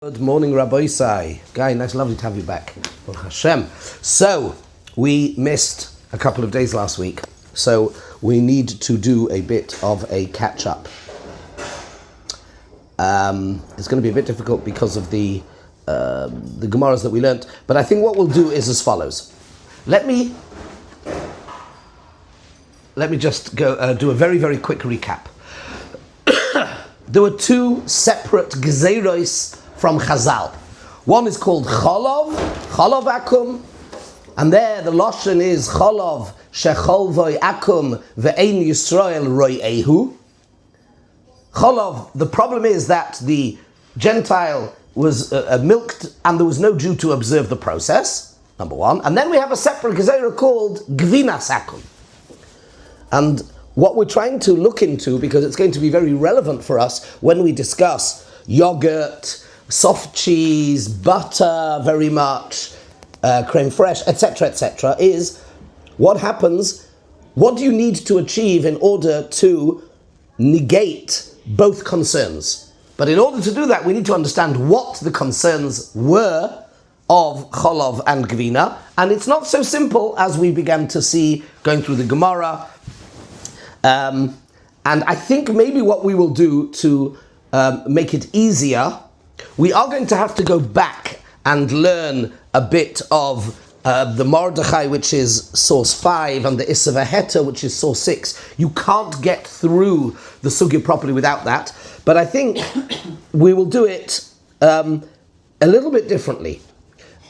Good morning, Rabbi Isai. Guy, nice, lovely to have you back. Baruch Hashem. So, we missed a couple of days last week, so we need to do a bit of a catch-up. It's going to be a bit difficult because of the Gemaras that we learnt, but I think what we'll do is as follows. Let me just go do a very, very quick recap. There were two separate gezeiros from Chazal. One is called Cholov Akum, and there the Lashon is Cholov Shecholvoi Akum Ve'ein Yisrael Royehu. Cholov, the problem is that the Gentile was milked and there was no Jew to observe the process, number one. And then we have a separate Gezeirah called Gvinas Akum. And what we're trying to look into, because it's going to be very relevant for us when we discuss yogurt, soft cheese, butter very much, creme fraiche, etc., is what happens, what do you need to achieve in order to negate both concerns? But in order to do that, we need to understand what the concerns were of Cholov and Gvina, and it's not so simple as we began to see going through the Gemara. And I think maybe what we will do to make it easier, we are going to have to go back and learn a bit of the Mordechai, which is source 5, and the Isava Heta, which is source 6. You can't get through the Sugya properly without that, but I think we will do it a little bit differently.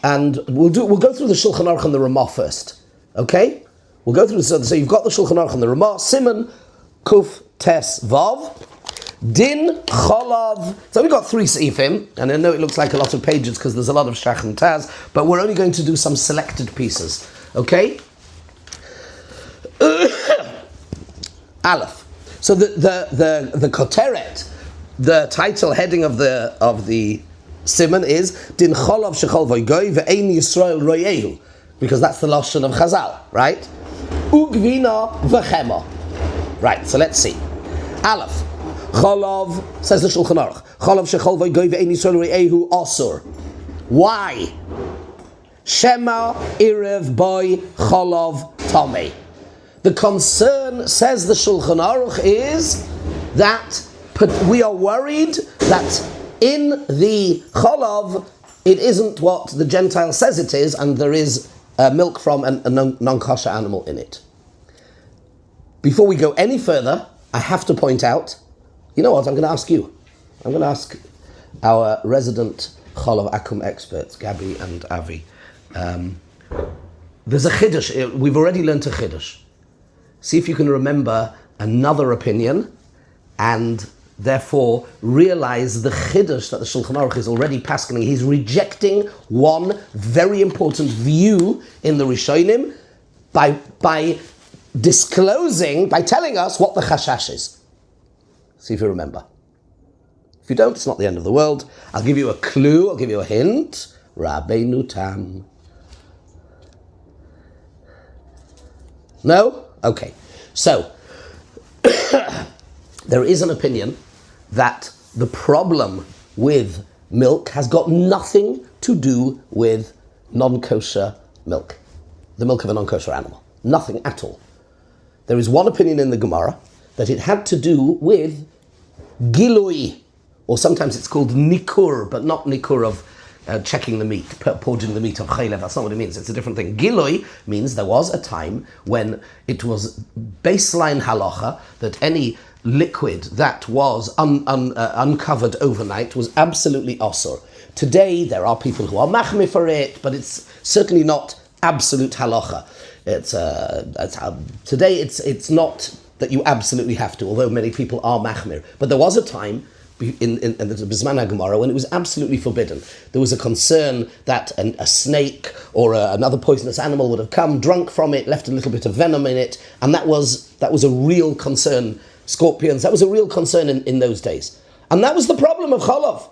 And we'll go through the Shulchan Aruch and the Ramah first, okay? We'll go through, so you've got the Shulchan Aruch and the Ramah, Simon, Kuf, Tes, Vav, Din, Cholav. So we've got 3 seifim, and I know it looks like a lot of pages because there's a lot of Shach and Taz, but we're only going to do some selected pieces, okay? Aleph. So the Koteret, the title heading of the Simon is Din Cholav Shechol Voigoy Ve'ein Yisrael Royehu, because that's the Lashon of Chazal, right? Ugvina v'chema. Right, so let's see. Aleph. Cholov, says the Shulchan Aruch. Cholov shechol v'goy ve'ein Yisrael re'ehu asur. Why? Shema irev boy cholov tomei. The concern, says the Shulchan Aruch, is that we are worried that in the cholov it isn't what the Gentile says it is, and there is milk from a non-kosher animal in it. Before we go any further, I have to point out, you know what, I'm going to ask you. I'm going to ask our resident Cholov Akum experts, Gabi and Avi. There's a Chiddush, we've already learned a Chiddush. See if you can remember another opinion, and therefore realize the Chiddush that the Shulchan Aruch is already paskening. He's rejecting one very important view in the Rishonim by disclosing, by telling us what the Chashash is. See if you remember. If you don't, it's not the end of the world. I'll give you a clue, I'll give you a hint. Rabbeinu Tam. No? Okay. So, there is an opinion that the problem with milk has got nothing to do with non-kosher milk, the milk of a non-kosher animal. Nothing at all. There is one opinion in the Gemara that it had to do with gilui, or sometimes it's called nikur, but not nikur of checking the meat, purging the meat of chaylev. That's not what it means. It's a different thing. Gilui means there was a time when it was baseline halacha that any liquid that was uncovered overnight was absolutely osur. Today there are people who are machmir for it, but it's certainly not absolute halacha. Today it's not that you absolutely have to, although many people are machmir. But there was a time in the Bisman Gemara when it was absolutely forbidden. There was a concern that a snake or another poisonous animal would have come, drunk from it, left a little bit of venom in it, and that was a real concern. Scorpions, that was a real concern in those days. And that was the problem of Cholov.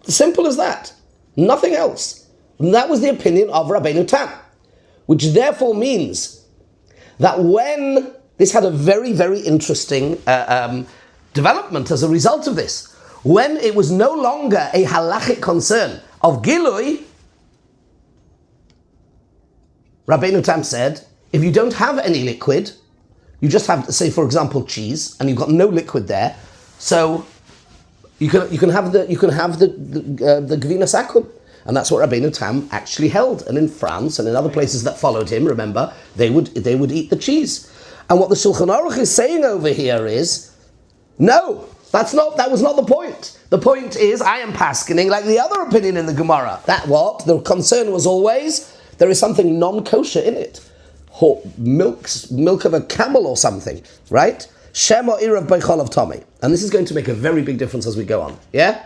Simple as that. Nothing else. And that was the opinion of Rabbeinu Tam, which therefore means that when this had a very, very interesting development as a result of this, When it was no longer a halachic concern of Gilui, Rabbeinu Tam said, if you don't have any liquid, you just have, say for example, cheese, and you've got no liquid there, so you can have the Gvinas Akum. And that's what Rabbeinu Tam actually held. And in France and in other places that followed him, remember, they would eat the cheese. And what the Shulchan Aruch is saying over here is, no, that was not the point. The point is, I am paskening like the other opinion in the Gemara. That what? The concern was always, there is something non-kosher in it. Milk of a camel or something, right? Shema irav beichol of Tommy. And this is going to make a very big difference as we go on. Yeah?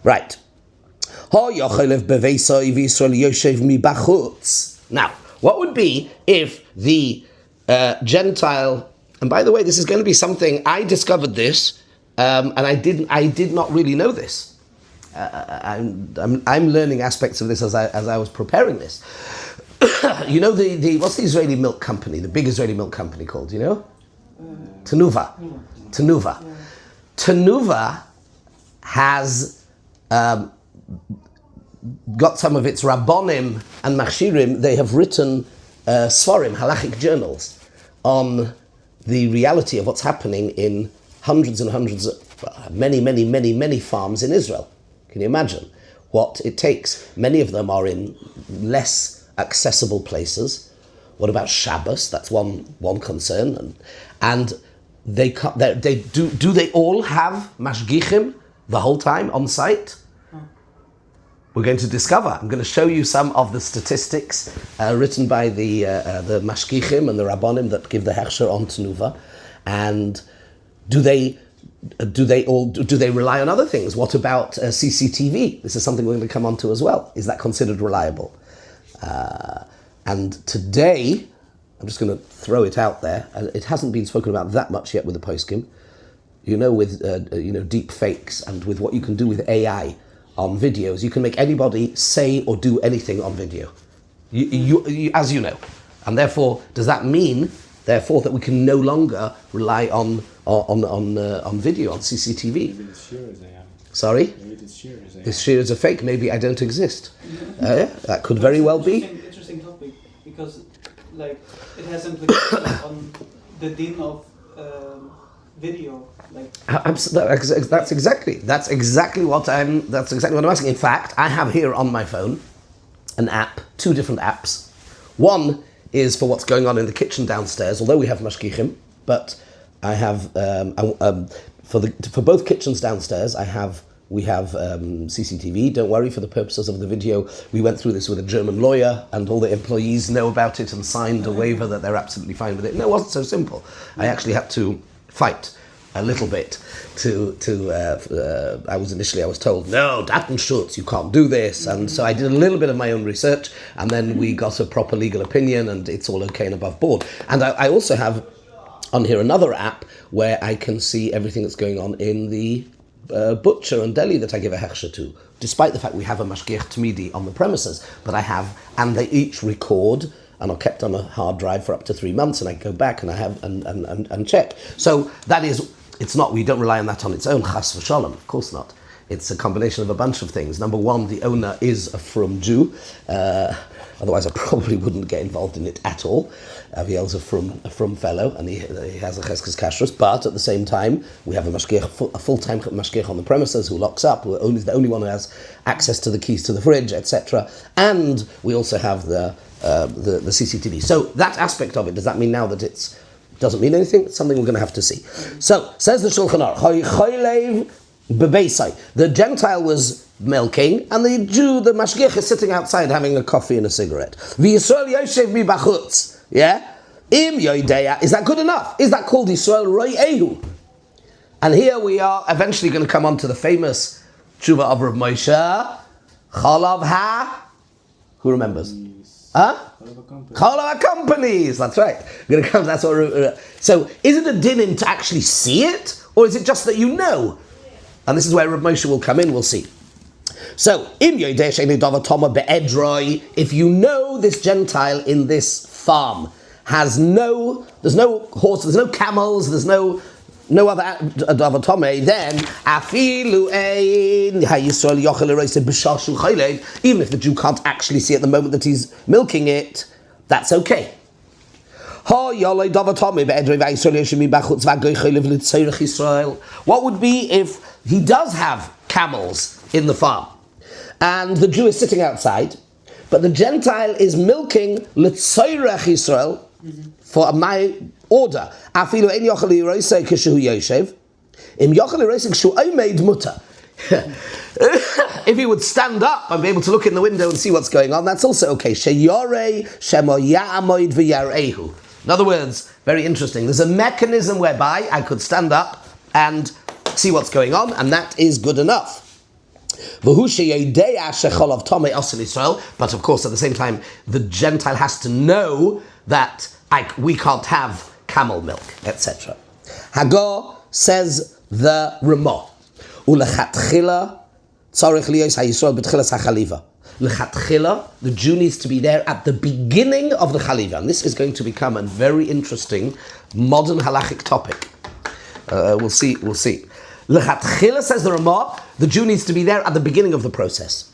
Right. Now, what would be if the Gentile, and by the way, this is going to be something, I discovered this, and I did not really know this. I'm learning aspects of this as I was preparing this. You know what's the Israeli milk company, the big Israeli milk company called, you know? Tenuva. Tenuva has got some of its rabbonim and machshirim. They have written svarim, halachic journals, on the reality of what's happening in hundreds and hundreds of, many farms in Israel. Can you imagine what it takes? Many of them are in less accessible places. What about Shabbos? That's one concern. And they do they all have mashgichim the whole time on site? We're going to discover. I'm going to show you some of the statistics written by the mashgichim and the rabbonim that give the hechsher on Tenuva. And do they rely on other things? What about CCTV? This is something we're going to come on to as well. Is that considered reliable? And today, I'm just going to throw it out there. It hasn't been spoken about that much yet with the poskim. You know, with deep fakes and with what you can do with AI on videos, you can make anybody say or do anything on video. You as you know, and therefore, does that mean therefore that we can no longer rely on video, on CCTV? Maybe it's sure as I am. Sorry? Maybe it's sure as I am. This shear is a fake. Maybe I don't exist. That could very well be. Interesting topic, because like it has implications on the din of video. Like That's exactly what I'm asking. In fact, I have here on my phone an app, two different apps. One is for what's going on in the kitchen downstairs, although we have mashgichim, but I have for both kitchens downstairs we have CCTV. Don't worry, for the purposes of the video, we went through this with a German lawyer, and all the employees know about it and signed a waiver that they're absolutely fine with it. No, it wasn't so simple. I actually had to fight a little bit I was told, no, Datenschutz, you can't do this. And so I did a little bit of my own research, and then we got a proper legal opinion, and it's all okay and above board. And I also have on here another app where I can see everything that's going on in the butcher and deli that I give a hechsher to, despite the fact we have a mashgiach tmidi on the premises, but and they each record and are kept on a hard drive for up to 3 months, and I go back and I have and check. So that is, we don't rely on that on its own, chas v'shalom, of course not. It's a combination of a bunch of things. Number one, the owner is a frum Jew, otherwise I probably wouldn't get involved in it at all. Aviel's a frum fellow, and he has a cheskes kashrus, but at the same time, we have a full-time mashgiach on the premises who locks up, who is the only one who has access to the keys to the fridge, etc. And we also have the CCTV. So that aspect of it, does that mean now that it doesn't mean anything? It's something we're going to have to see. So, says the Shulchan Aruch, the Gentile was milking, and the Jew, the mashgiach, is sitting outside having a coffee and a cigarette. Yeah? Is that good enough? Is that called Yisrael Ro'ehu? And here we are eventually going to come on to the famous tshuva of Rav Moshe, Chalav Ha. Who remembers? Huh? Chalav companies. That's right. We're going to come. That's what. So, is it a din to actually see it, or is it just that you know? And this is where Rav Moshe will come in. We'll see. So, if you know this Gentile in this farm there's no horse, there's no camels, there's no no other davar tomei, then afilu ein hayisrael yochel eroise b'shal shu chaylev, even if the Jew can't actually see at the moment that he's milking it, that's okay. What would be if he does have camels in the farm and the Jew is sitting outside, but the Gentile is milking l'tzoyrech Yisrael for my order? If he would stand up and be able to look in the window and see what's going on, that's also okay. In other words, very interesting. There's a mechanism whereby I could stand up and see what's going on, and that is good enough. But of course, at the same time, the Gentile has to know that we can't have camel milk, etc. Hagar says the Ramah. L'chatchila, the Jew needs to be there at the beginning of the chaliva, and this is going to become a very interesting modern halachic topic. We'll see. L'chatchila, says the Ramah, the Jew needs to be there at the beginning of the process.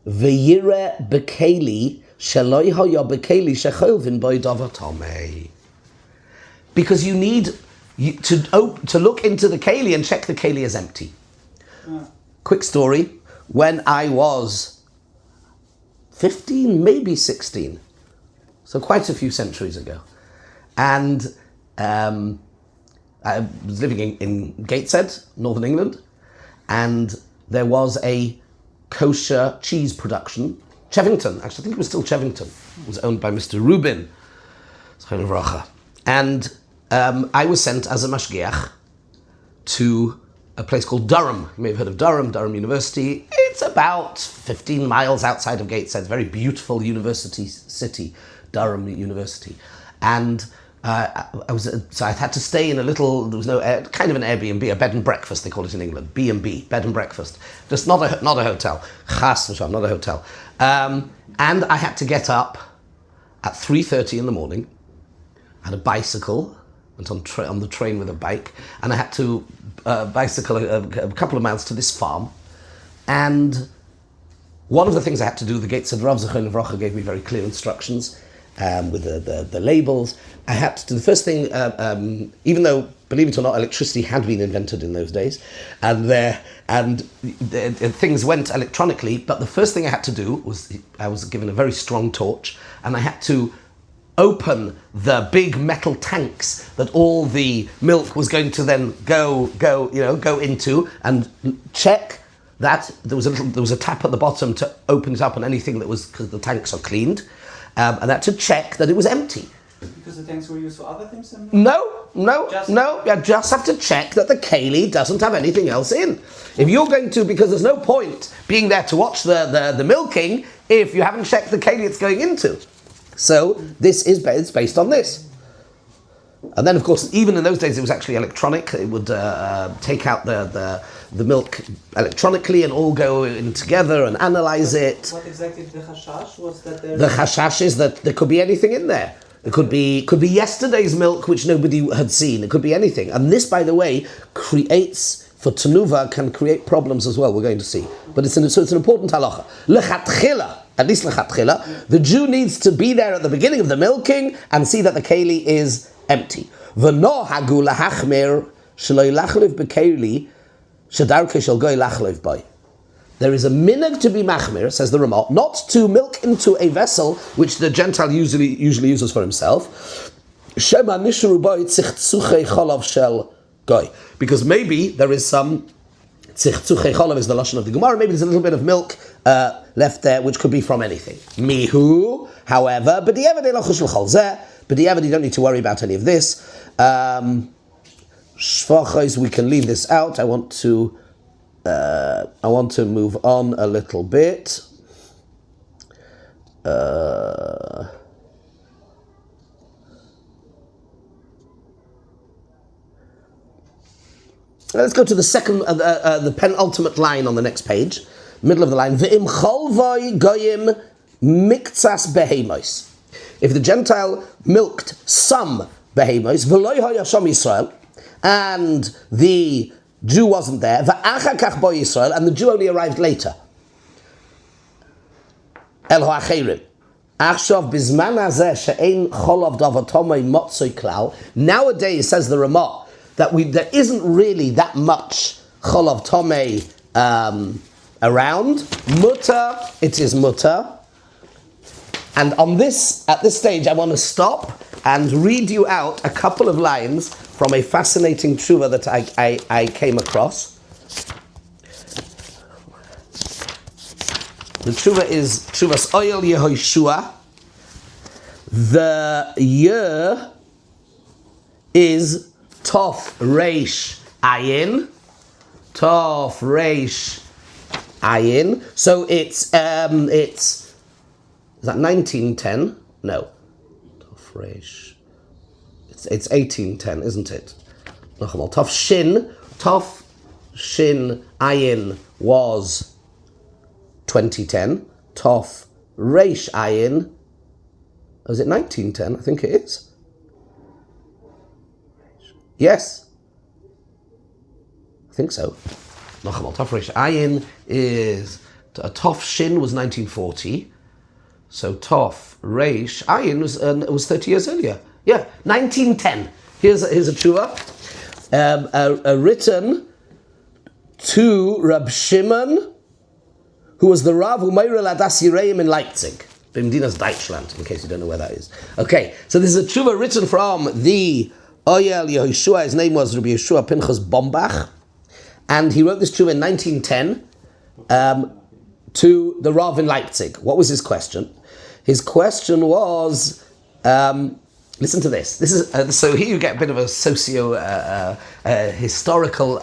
V'yireh b'keli sheloi haya b'keli shechovin boi davar tomei. Because you need to look into the keli and check the keli is empty. Quick story. When I was 15, maybe 16, so quite a few centuries ago, and I was living in Gateshead, Northern England, and there was a kosher cheese production, Chevington, actually I think it was still Chevington, it was owned by Mr. Rubin, and I was sent as a mashgiach to a place called Durham. You may have heard of Durham University. It's about 15 miles outside of Gateshead, very beautiful university city, Durham University. And I had to stay in a little, there was no, kind of an Airbnb, a bed and breakfast, they call it in England, B&B, bed and breakfast. Just not a hotel, chas v'sham, not a hotel. And I had to get up at 3:30 in the morning, I had a bicycle, went on the train with a bike, and I had to bicycle a couple of miles to this farm. And one of the things I had to do, the Gateshead Rav Zechon Livracha gave me very clear instructions with the labels. I had to do the first thing, even though, believe it or not, electricity had been invented in those days, and things went electronically, but the first thing I had to do was, I was given a very strong torch, and I had to open the big metal tanks that all the milk was going to then go into, and check that there was a tap at the bottom to open it up on anything that was, because the tanks are cleaned, and that to check that it was empty. Because the tanks were used for other things? No. You just have to check that the keli doesn't have anything else in. If you're going to, because there's no point being there to watch the milking if you haven't checked the keli it's going into. So this is based on this. And then, of course, even in those days, it was actually electronic. It would take out the milk electronically and all go in together and analyze it. What exactly the chashash was that there? The chashash is that there could be anything in there. It could be yesterday's milk, which nobody had seen. It could be anything. And this, by the way, for tenuva, can create problems as well. We're going to see. But it's an important halacha. Lechatchila. At least lechatchila, the Jew needs to be there at the beginning of the milking and see that the keli is empty. V'no hagu lahachmir shelo lachlev bekeli shedarke shel goy lachlev by. There is a minhag to be machmir, says the Ramah, not to milk into a vessel which the Gentile usually uses for himself. Shema nishru by tzichtzuchei cholav shel goy, because maybe there is some. Tzichtzuchei cholav is the lashon of the Gemara. Maybe there's a little bit of milk left there, which could be from anything. Mihu, however, but you don't need to worry about any of this. Shvachos, we can leave this out. I want to move on a little bit. Let's go to the second, the penultimate line on the next page, middle of the line. Ve'im cholvoi goyim miktsas behemos. If the Gentile milked some behemos, v'loi hayasham Yisrael, and the Jew wasn't there. V'achar kach bo Yisrael, and the Jew only arrived later. El ha'acherim. Achshav bizman hazeh she'ein cholav davar tomei motzoi klal. Nowadays, says the Ramah, that there isn't really that much cholav tomei around. Mutter, it is mutter. And at this stage, I want to stop and read you out a couple of lines from a fascinating tshuva that I came across. The tshuva is Tshuvas Oyel Yehoshua. The year is Tov Reish Ayin. Tov Reish Ayin. So it's is that 1910? No. Tov Reish. It's 1810, isn't it? Tov Shin Ayin was 2010. Tov Reish Ayin, is it 1910? I think it is. Yes. I think so. Tov Reish Ayin is, Tov Shin was 1940. So Tov Reish Ayin was 30 years earlier. Yeah, 1910. Here's a tshuva, written to Rab Shimon, who was the Rav Umayr Ladas Yireim in Leipzig, Bimdinas Deutschland, in case you don't know where that is. Okay, so this is a tshuva written from the Oyel Yehoshua. His name was Rabbi Yeshua Pinchas Bombach, and he wrote this tshuva in 1910 to the Rav in Leipzig. What was his question? His question was, listen to this. This is so here you get a bit of a historical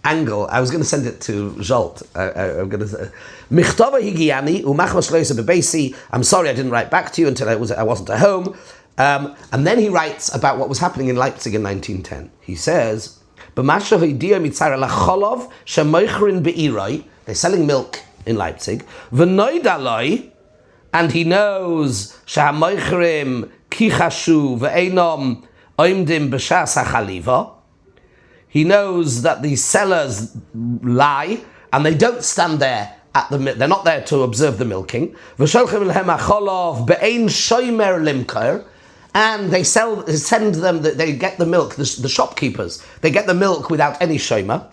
angle. I was going to send it to Zholt. I'm going to Michtava higiani umachmas loisa bebeisi. I'm sorry I didn't write back to you until I wasn't at home. And then he writes about what was happening in Leipzig in 1910. He says, "B'masha hidia mitzara lacholov shemoichrin beiroi." They're selling milk in Leipzig. V'noidaloi. And he knows Shahamoichrim Kichashu Ve'enom Oimdim B'Shas HaChaliva. He knows that the sellers lie and they don't stand there they're not there to observe the milking. V'Sholchim Lehem HaCholov Be'ein Shoymer Limker. And they send them, they get the milk, the shopkeepers, they get the milk without any shomer.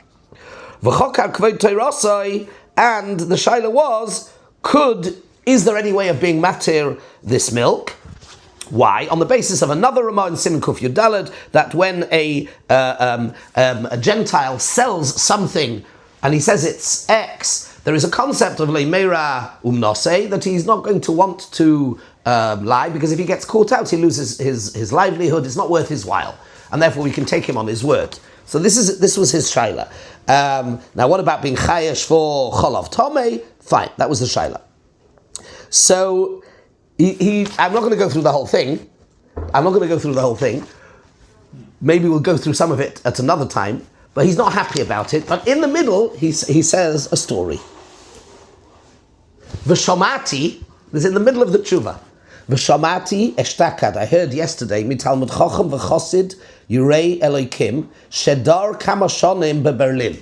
V'Chokar Kvod Teirosai. And the shaila was, is there any way of being matir this milk? Why? On the basis of another Ramah in Siman Kuf Yud Daled, that when a Gentile sells something and he says it's X, there is a concept of leimera umnose, that he's not going to want to lie, because if he gets caught out, he loses his livelihood. It's not worth his while, and therefore we can take him on his word. So this was his shaila. Now, what about being chayesh for cholav tomei? Fine, that was the shaila. So, I'm not going to go through the whole thing. Maybe we'll go through some of it at another time, but he's not happy about it. But in the middle, he says a story. V'shomati, this is in the middle of the tshuva. V'shomati eshtakad, I heard yesterday, mitalmud chochem v'chosid yurei Elokim, shedar kama shonim beBerlin.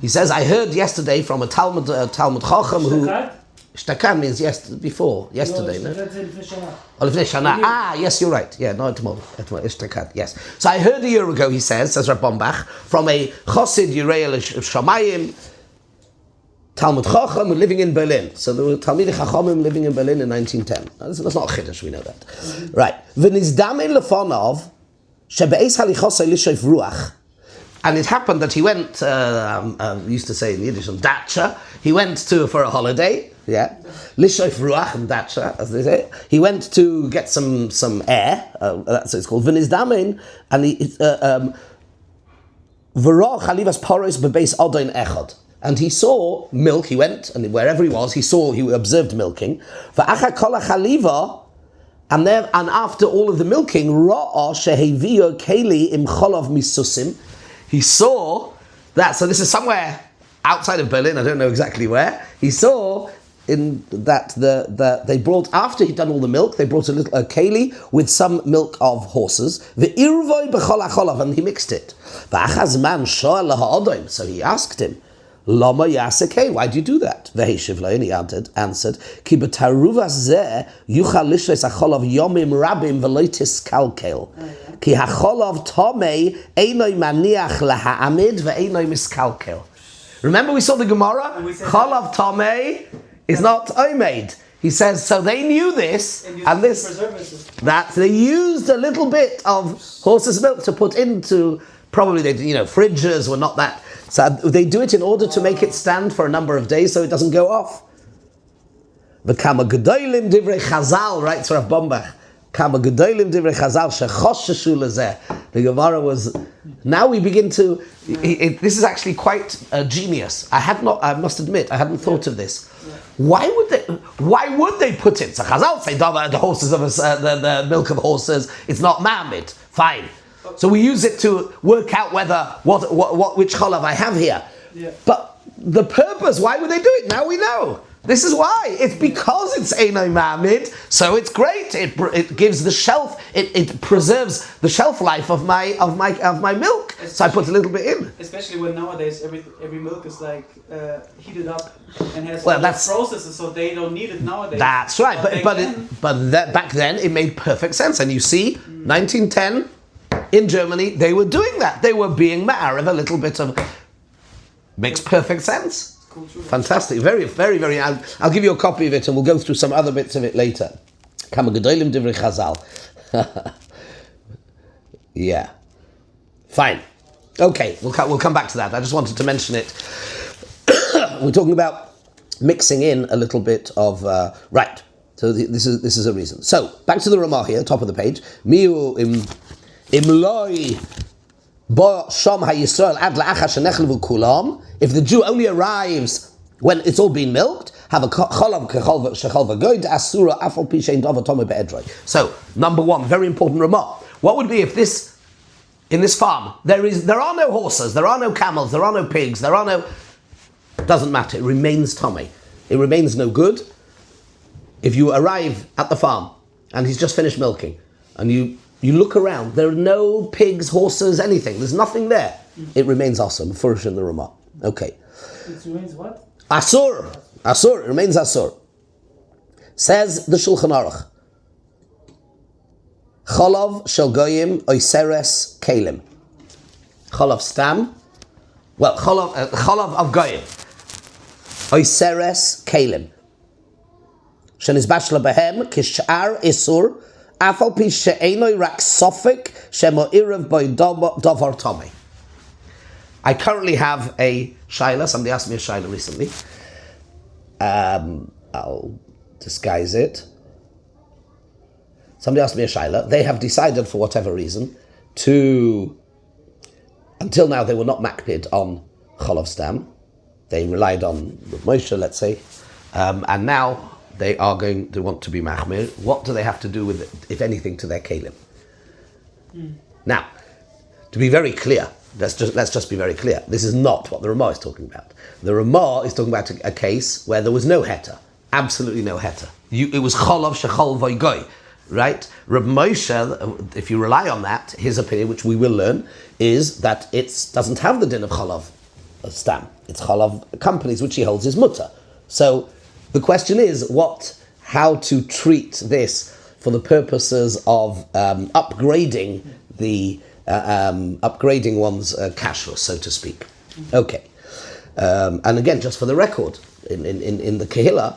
He says, I heard yesterday from a Talmud chochem who... Shtakad means yesterday, no? Yes, you're right. Yeah, no, tomorrow. Shtakad, yes. So I heard a year ago, he says Rabbombach, from a Chosid Yirei Shamayim, Talmud Chacham living in Berlin. So there were Talmidei Chachamim living in Berlin in 1910. That's not a Chiddush, we know that. Right. V'nizdamei lefonov, shebe'ez halichosei lishoif ruach. And it happened that he went, used to say in Yiddish, on dacha. He went for a holiday, lishoif ruach and dacha, as they say. He went to get some air, that's what it's called, v'nizdamin, and v'roch halivas poros bebeis odoin echad. And he saw milk, he went, and wherever he was, he observed milking. V'acha kol ha'chaliva, and after all of the milking, ra'a shehevio keli im cholov misusim. He saw that, so this is somewhere outside of Berlin, I don't know exactly where. He saw in that they brought, after he'd done all the milk, they brought a keli with some milk of horses. The irvoi b'chol ha'cholav, and he mixed it. V'achaz man sho'al ha'odom. So he asked him, Lama yaseke, why do you do that? V'heishiv lo, and he answered, Ki b'taruvas zeh yuchal lishres ha'cholav yomim rabim v'lo tiskalkel. Ki ha'cholav tomei einoi maniach laha'amid ve'einoi miskalkel. Remember we saw the Gemara? Cholav tomei is not omeid. He says, so they knew this, and that they used a little bit of horse's milk to put into, probably fridges were not that. So they do it in order to make it stand for a number of days so it doesn't go off. The Kama Gedolim Divrei Chazal, writes Rav Bombach. Kama Gedolim Divrei Chazal shechosheshu lezeh. The Gemara was. Now we begin to. This is actually quite genius. I must admit, I hadn't thought of this. Why would they put it? So Chazal say the horses of the milk of horses. It's not mamid. Fine. So we use it to work out which cholav I have here. Yeah. But the purpose, why would they do it? Now we know. This is why. It's because it's Eino Ma'amid, so it's great. It gives the shelf. It preserves the shelf life of my milk. So I put a little bit in. Especially when nowadays every milk is like heated up and has processes, so they don't need it nowadays. That's right. But back then it made perfect sense. And you see, 1910 in Germany, they were doing that. They were being ma'arev a little bit of. Makes perfect sense. Fantastic, very, very, very. I'll give you a copy of it, and we'll go through some other bits of it later. Kama gedolim divrei Chazal. Yeah, fine. Okay, we'll come back to that. I just wanted to mention it. We're talking about mixing in a little bit of right. So this is a reason. So back to the Ramah here, top of the page. Miu imloi. If the Jew only arrives when it's all been milked, have a So, number one, very important remark. What would be if in this farm, there are no horses, there are no camels, there are no pigs, doesn't matter, it remains tummy. It remains no good. If you arrive at the farm and he's just finished milking, and you look around, there are no pigs, horses, anything. There's nothing there. It remains awesome. Furish in the Ramah. Okay. It remains what? Asur. Asur. It remains asur. Says the Shulchan Aruch. Cholav shel goyim oiseres kelim. Cholav stam. Well, cholav of goyim. Oiseres kelim. Shenizbash lebehem kishar isur. Afal pi she'enoi rak sofik shemo irav by davar tomei. I currently have a shaila. Somebody asked me a shaila recently. I'll disguise it. Somebody asked me a shaila. They have decided, for whatever reason, until now they were not makpid on cholav stam. They relied on Moshe, let's say, and now they are going to want to be machmir. What do they have to do with it, if anything, to their kelim? Now, to be very clear, let's just be very clear. This is not what the Ramah is talking about. The Ramah is talking about a case where there was no heter, absolutely no heter. It was cholav shechol voigoy, right? Reb Moshe, if you rely on that, his opinion, which we will learn, is that it doesn't have the din of cholav stam. It's cholav companies, which he holds is mutter. So the question is how to treat this for the purposes of upgrading one's kashrus, so to speak. Okay, and again, just for the record, in the Kehillah,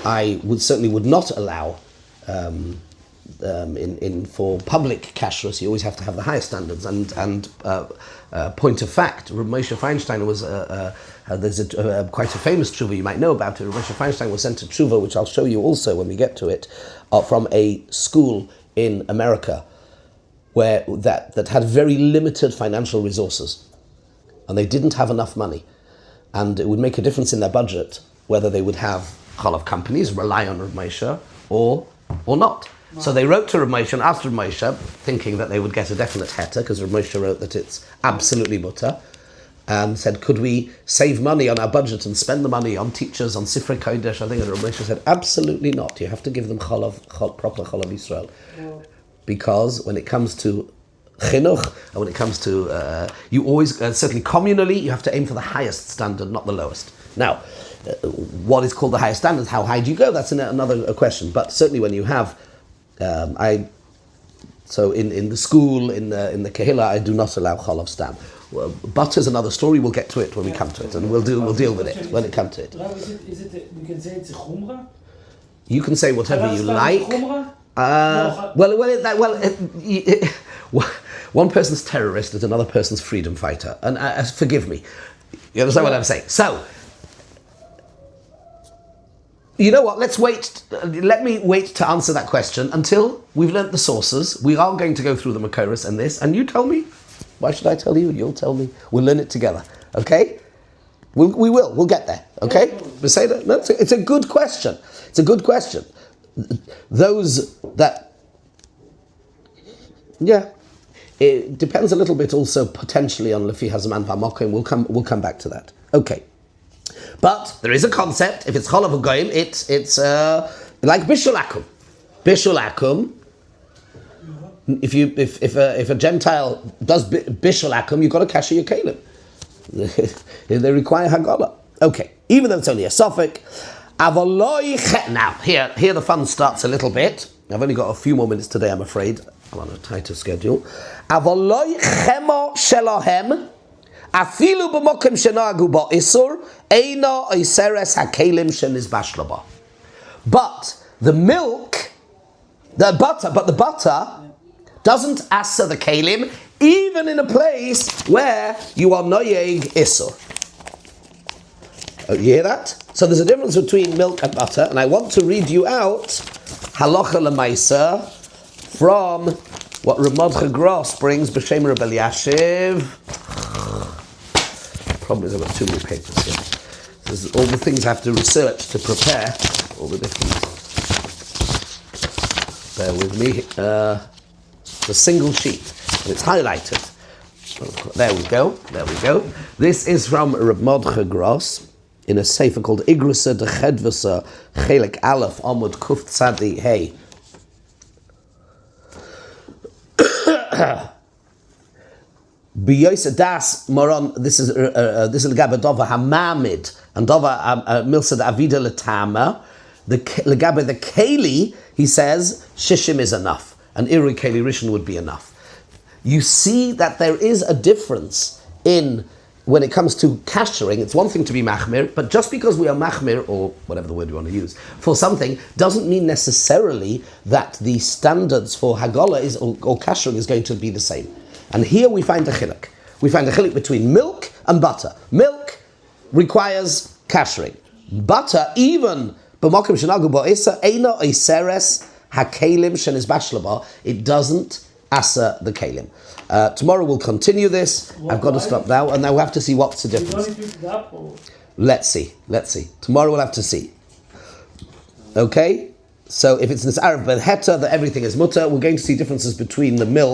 I would not allow for public kashrus. You always have to have the highest standards. And point of fact, Reb Moshe Feinstein was there's quite a famous tshuva you might know about it. Reb Moshe Feinstein was sent a tshuva, which I'll show you also when we get to it, from a school in America that had very limited financial resources, and they didn't have enough money, and it would make a difference in their budget whether they would have chalav companies rely on Reb Moshe or not. Wow. So they wrote to Reb Moshe and asked Reb Moshe, thinking that they would get a definite heter, because Reb Moshe wrote that it's absolutely mutter. and said, could we save money on our budget and spend the money on teachers, on Sifrei Kodesh? I think Rabbi Moshe said, absolutely not. You have to give them proper Cholav Yisrael. Because when it comes to chinuch, and when it comes to, you always, certainly communally, you have to aim for the highest standard, not the lowest. Now, what is called the highest standard? How high do you go? That's another question. But certainly when you have, so in the school, in the Kehillah, I do not allow Cholav Stam. Well, butter is another story. We'll get to it when we come to it, and we'll deal with it when it comes to it. Is it? We can say it's a chumrah. You can say whatever you like. One person's terrorist is another person's freedom fighter, and forgive me. You understand what I'm saying? So, you know what? Let me wait to answer that question until we've learnt the sources. We are going to go through the Makoros and this, and you tell me. Why should I tell you? You'll tell me. We'll learn it together. Okay? We will. We'll get there. Okay? No, it's a good question. It's a good question. Those that... Yeah. It depends a little bit also potentially on Lefi Hazman V'Amokim. We'll come back to that. Okay. But there is a concept. If it's Cholav Goyim, it's like Bishul Akum. Bishul Akum. If a Gentile does Bishul Akum, you've got to kasher your kelim. They require Hagala. Okay. Even though it's only a suffix. Now, here the fun starts a little bit. I've only got a few more minutes today, I'm afraid. I'm on a tighter schedule. Avoloi chemo shelahem afilu b'mokim shenagu ba'isur eino oiseres hakelim shenizbash laba. But the butter doesn't asa the kelim, even in a place where you are noyeg isur. Oh, you hear that? So there's a difference between milk and butter, and I want to read you out halacha l'maisa from what Rav Mordechai Gross brings b'shem Reb Eliashiv. Problem is I've got too many papers here. This is all the things I have to research to prepare. All the different. Bear with me. It's a single sheet, and it's highlighted. There we go. This is from Rav Mordechai Gross in a sefer called Igrasa de Chedvasa Chelik Aleph Amud Kuf Tzadi Hey. B'yoyse das moron. This is legabe dova hamamid and dova milsad avida letama. The legabe the keli, he says shishim is enough, and iri keli rishon would be enough. You see that there is a difference in when it comes to kashering. It's one thing to be machmir, but just because we are machmir, or whatever the word you want to use, for something, doesn't mean necessarily that the standards for hagala or kashering is going to be the same. And here we find a chiluk. We find a chiluk between milk and butter. Milk requires kashering. Butter, even b'makom shenagu ba'isa, eino iseres hakelim shenizbash laba, it doesn't asa the kelim. Tomorrow we'll continue this. I've got to stop now, and now we'll have to see what's the difference. Let's see. Tomorrow we'll have to see. Okay? So if it's this Arab ben heta that everything is mutter, we're going to see differences between the milk